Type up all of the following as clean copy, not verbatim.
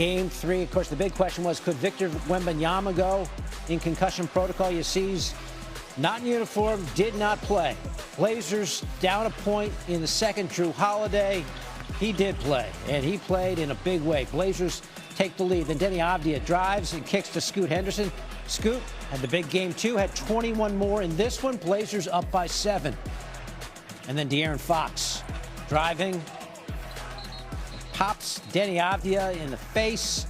Game 3. Of course, the big question was, could Victor Wembanyama go in concussion protocol? You see he's not in uniform, did not play. Blazers down a point in the second. Drew Holiday, he did play, and he played in a big way. Blazers take the lead. Then Denny Avdia drives and kicks to Scoot Henderson. Scoot had the big game, too, had 21 more in this one. Blazers up by 7. And then De'Aaron Fox driving, pops Denny Avdia in the face,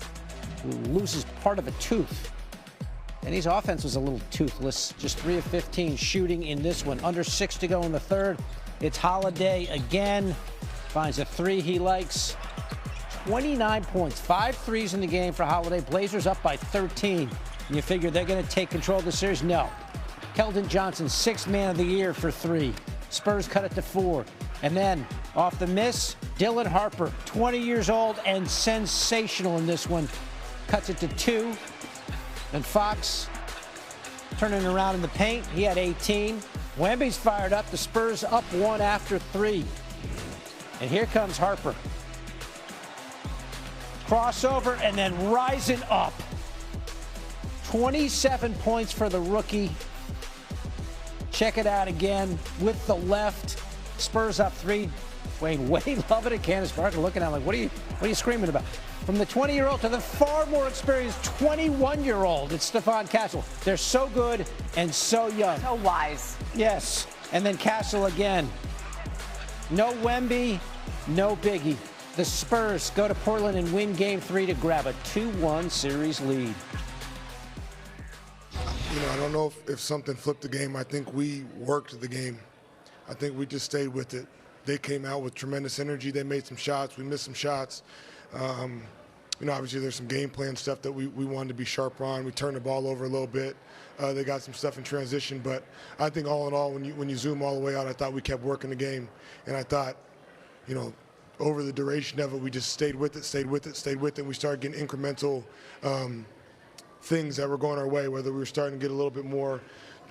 who loses part of a tooth. Denny's offense was a little toothless, just 3 of 15 shooting in this one. Under 6 to go in the third. It's Holiday again, finds a 3 he likes. 29 points, 5 threes in the game for Holiday. Blazers up by 13. And you figure they're going to take control of the series? No. Keldon Johnson, 6th man of the year for 3. Spurs cut it to 4. And then off the miss, Dylan Harper, 20 years old and sensational in this one, cuts it to 2. And Fox turning around in the paint. He had 18. Wemby's fired up. The Spurs up 1 after 3. And here comes Harper. Crossover and then rising up. 27 points for the rookie. Check it out again with the left. Spurs up 3. Wayne loving it. Candace Parker looking at him like, what are you screaming about? From the 20-year-old to the far more experienced 21-year-old, it's Stephon Castle. They're so good and so young. So wise. Yes. And then Castle again. No Wemby, no Biggie. The Spurs go to Portland and win Game 3 to grab a 2-1 series lead. I don't know if something flipped the game. I think we worked the game. I think we just stayed with it. They came out with tremendous energy. They made some shots. We missed some shots. Obviously there's some game plan stuff that we wanted to be sharp on. We turned the ball over a little bit. They got some stuff in transition, but I think all in all, when you zoom all the way out, I thought we kept working the game, and I thought, over the duration of it, we just stayed with it, and we started getting incremental things that were going our way, whether we were starting to get a little bit more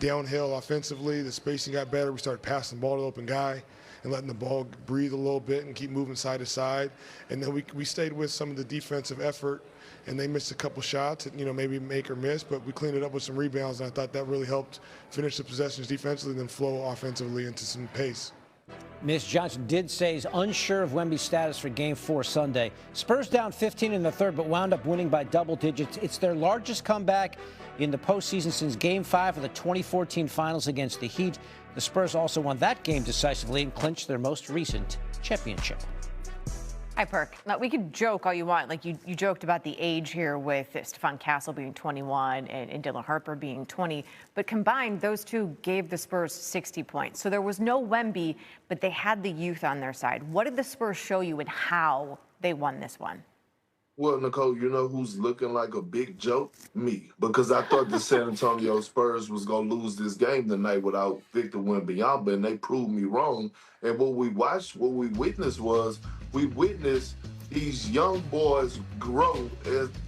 downhill offensively, the spacing got better, we started passing the ball to the open guy and letting the ball breathe a little bit and keep moving side to side. And then we stayed with some of the defensive effort, and they missed a couple shots, maybe make or miss, but we cleaned it up with some rebounds, and I thought that really helped finish the possessions defensively and then flow offensively into some pace. Ms. Johnson did say he's unsure of Wemby's status for Game 4 Sunday. Spurs down 15 in the third, but wound up winning by double digits. It's their largest comeback in the postseason since Game 5 of the 2014 Finals against the Heat. The Spurs also won that game decisively and clinched their most recent championship. Hi, Perk. Now, we could joke all you want. Like, you joked about the age here with Stephon Castle being 21 and Dylan Harper being 20. But combined, those two gave the Spurs 60 points. So there was no Wemby, but they had the youth on their side. What did the Spurs show you and how they won this one? Well, Nicole, you know who's looking like a big joke? Me. Because I thought the San Antonio Spurs was going to lose this game tonight without Victor Wembanyama, and they proved me wrong. And what we witnessed these young boys grow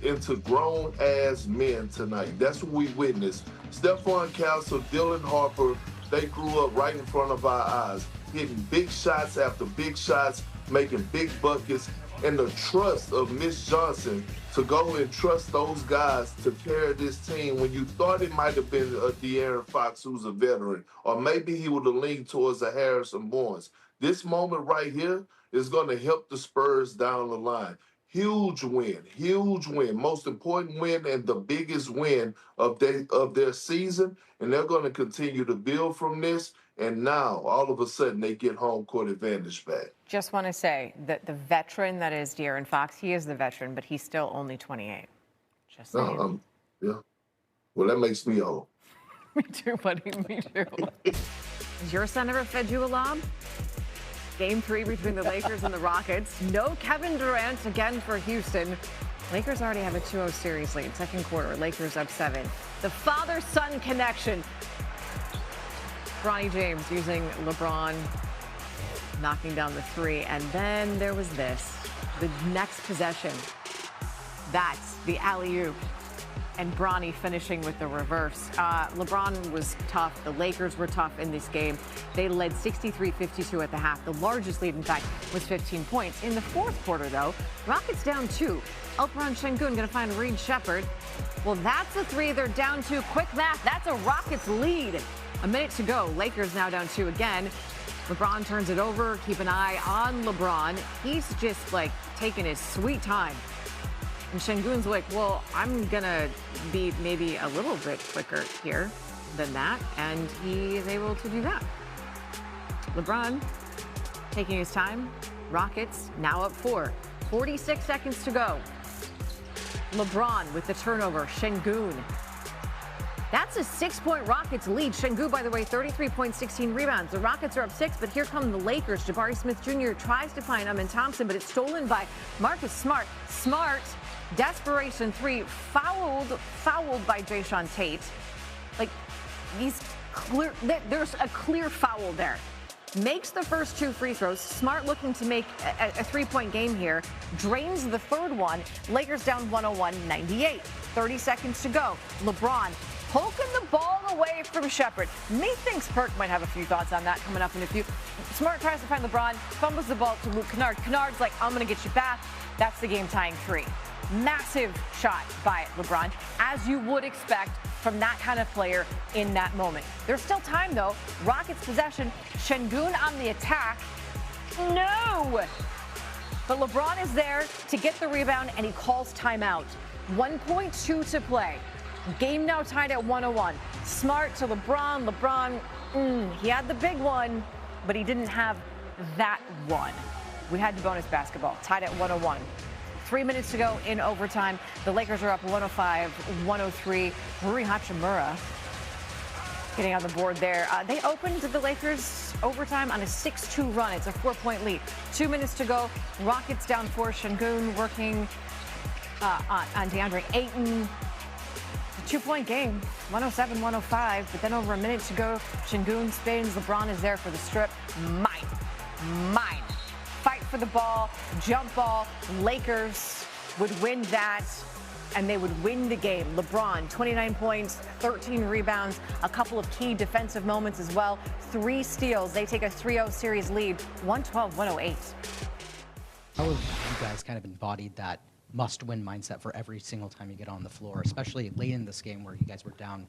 into grown-ass men tonight. That's what we witnessed. Stephon Castle, Dylan Harper, they grew up right in front of our eyes, hitting big shots after big shots, making big buckets, and the trust of Miss Johnson to go and trust those guys to carry this team when you thought it might have been a De'Aaron Fox who's a veteran, or maybe he would have leaned towards a Harrison Barnes. This moment right here is going to help the Spurs down the line. Huge win, most important win and the biggest win of their season, and they're going to continue to build from this. And now, all of a sudden, they get home court advantage back. Just want to say that the veteran that is De'Aaron Fox, he is the veteran, but he's still only 28. Just saying. Yeah. Well, that makes me old. Me too, buddy. Me too. Has your son ever fed you a lob? Game 3 between the Lakers and the Rockets. No Kevin Durant again for Houston. Lakers already have a 2-0 series lead. Second quarter, Lakers up 7. The father-son connection. Bronny James using LeBron, knocking down the 3. And then there was this. The next possession. That's the alley-oop and Bronny finishing with the reverse. LeBron was tough. The Lakers were tough in this game. They led 63-52 at the half. The largest lead, in fact, was 15 points. In the fourth quarter, though, Rockets down 2. Alperen Şengün going to find Reed Shepherd. Well, that's a 3. They're down 2. Quick math. That's a Rockets lead. A minute to go. Lakers now down 2 again. LeBron turns it over. Keep an eye on LeBron. He's just, like, taking his sweet time. And Şengün's like, well, I'm going to be maybe a little bit quicker here than that. And he is able to do that. LeBron taking his time. Rockets now up 4. 46 seconds to go. LeBron with the turnover. Şengün. That's a 6-point Rockets lead. Şengün, by the way, 33 points, 16 rebounds. The Rockets are up 6, but here come the Lakers. Jabari Smith Jr. tries to find Amen Thompson, but it's stolen by Marcus Smart. Smart, desperation 3, fouled by Jayshawn Tate. Like, he's clear. There's a clear foul there. Makes the first 2 free throws. Smart looking to make a 3-point game here. Drains the third one. Lakers down 101-98. 30 seconds to go. LeBron poking the ball away from Shepherd. Methinks Perk might have a few thoughts on that coming up in a few. Smart tries to find LeBron, fumbles the ball to Luke Kennard. Kennard's like, I'm going to get you back. That's the game-tying 3. Massive shot by LeBron, as you would expect from that kind of player in that moment. There's still time, though. Rockets possession. Şengün on the attack. No! But LeBron is there to get the rebound, and he calls timeout. 1.2 to play. Game now tied at 101. Smart to LeBron. LeBron, he had the big one, but he didn't have that one. We had the bonus basketball, tied at 101. 3 minutes to go in overtime. The Lakers are up 105-103. Rui Hachimura getting on the board there. They opened the Lakers overtime on a 6-2 run. It's a 4-point lead. 2 minutes to go. Rockets down 4. Şengün working on DeAndre Ayton. 2-point game, 107-105, but then over a minute to go, Şengün spins, LeBron is there for the strip. Mine. Fight for the ball, jump ball. Lakers would win that, and they would win the game. LeBron, 29 points, 13 rebounds, a couple of key defensive moments as well. 3 steals. They take a 3-0 series lead, 112-108. How have you guys kind of embodied that must-win mindset for every single time you get on the floor, especially late in this game where you guys were down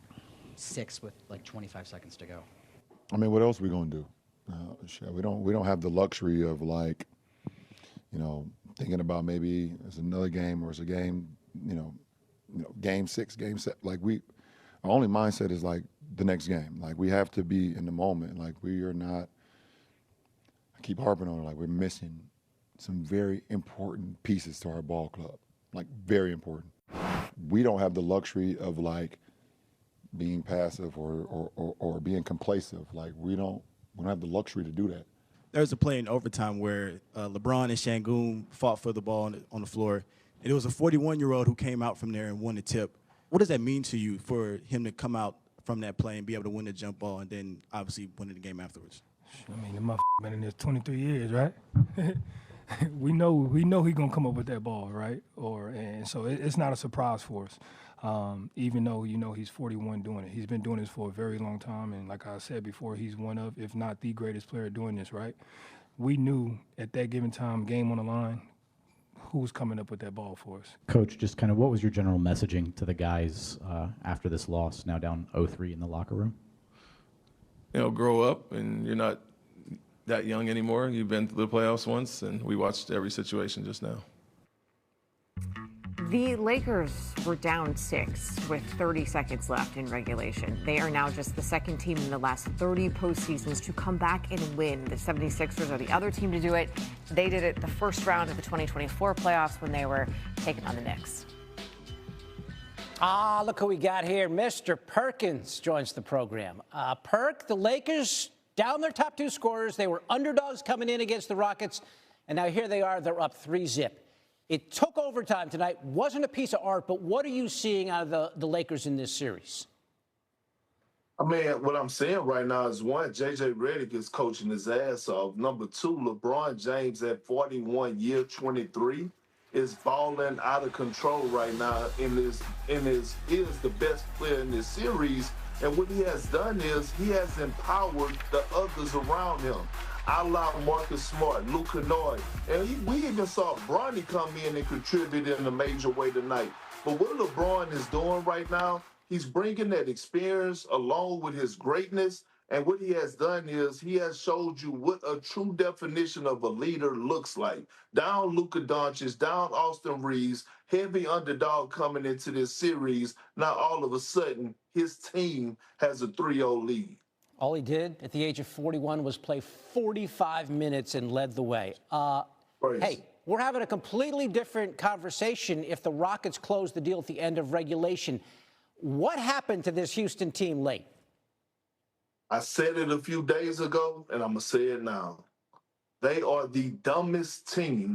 6 with like 25 seconds to go? I mean, what else are we gonna do? We don't have the luxury of, like, thinking about maybe it's another game or it's a game, game 6, game 7. Like, our only mindset is like the next game. Like, we have to be in the moment. Like, we are not. I keep harping on it. Like, we're missing some very important pieces to our ball club, like very important. We don't have the luxury of, like, being passive or being complacent. Like, we don't have the luxury to do that. There was a play in overtime where LeBron and Şengün fought for the ball on the floor, and it was a 41-year-old who came out from there and won the tip. What does that mean to you for him to come out from that play and be able to win the jump ball and then obviously winning the game afterwards? I mean, the motherfucker been in this 23 years, right? we know he's gonna come up with that ball, right? And so it's not a surprise for us. Even though he's 41 doing it, he's been doing this for a very long time, and like I said before, he's one of, if not the greatest player doing this, right? We knew at that given time, game on the line, who was coming up with that ball for us. Coach, just kind of what was your general messaging to the guys after this loss, now down 0-3 in the locker room? Grow up, and you're not that young anymore. You've been to the playoffs once, and we watched every situation just now. The Lakers were down 6 with 30 seconds left in regulation. They are now just the second team in the last 30 postseasons to come back and win. The 76ers are the other team to do it. They did it the first round of the 2024 playoffs when they were taking on the Knicks. Look who we got here. Mr. Perkins joins the program. Perk, the Lakers down their top 2 scorers. They were underdogs coming in against the Rockets, and now here they are. They're up 3-zip. It took overtime tonight. Wasn't a piece of art, but what are you seeing out of the Lakers in this series? I mean, what I'm saying right now is, one, J.J. Redick is coaching his ass off. Number 2, LeBron James at 41, year 23, is balling out of control right now and is the best player in this series. And what he has done is he has empowered the others around him. I allow Marcus Smart, Luke Kennard, and we even saw Bronny come in and contribute in a major way tonight. But what LeBron is doing right now, he's bringing that experience along with his greatness. And what he has done is he has showed you what a true definition of a leader looks like. Down Luka Doncic, down Austin Reeves, heavy underdog coming into this series. Now all of a sudden, his team has a 3-0 lead. All he did at the age of 41 was play 45 minutes and led the way. Hey, we're having a completely different conversation if the Rockets close the deal at the end of regulation. What happened to this Houston team late? I said it a few days ago, and I'm going to say it now. They are the dumbest team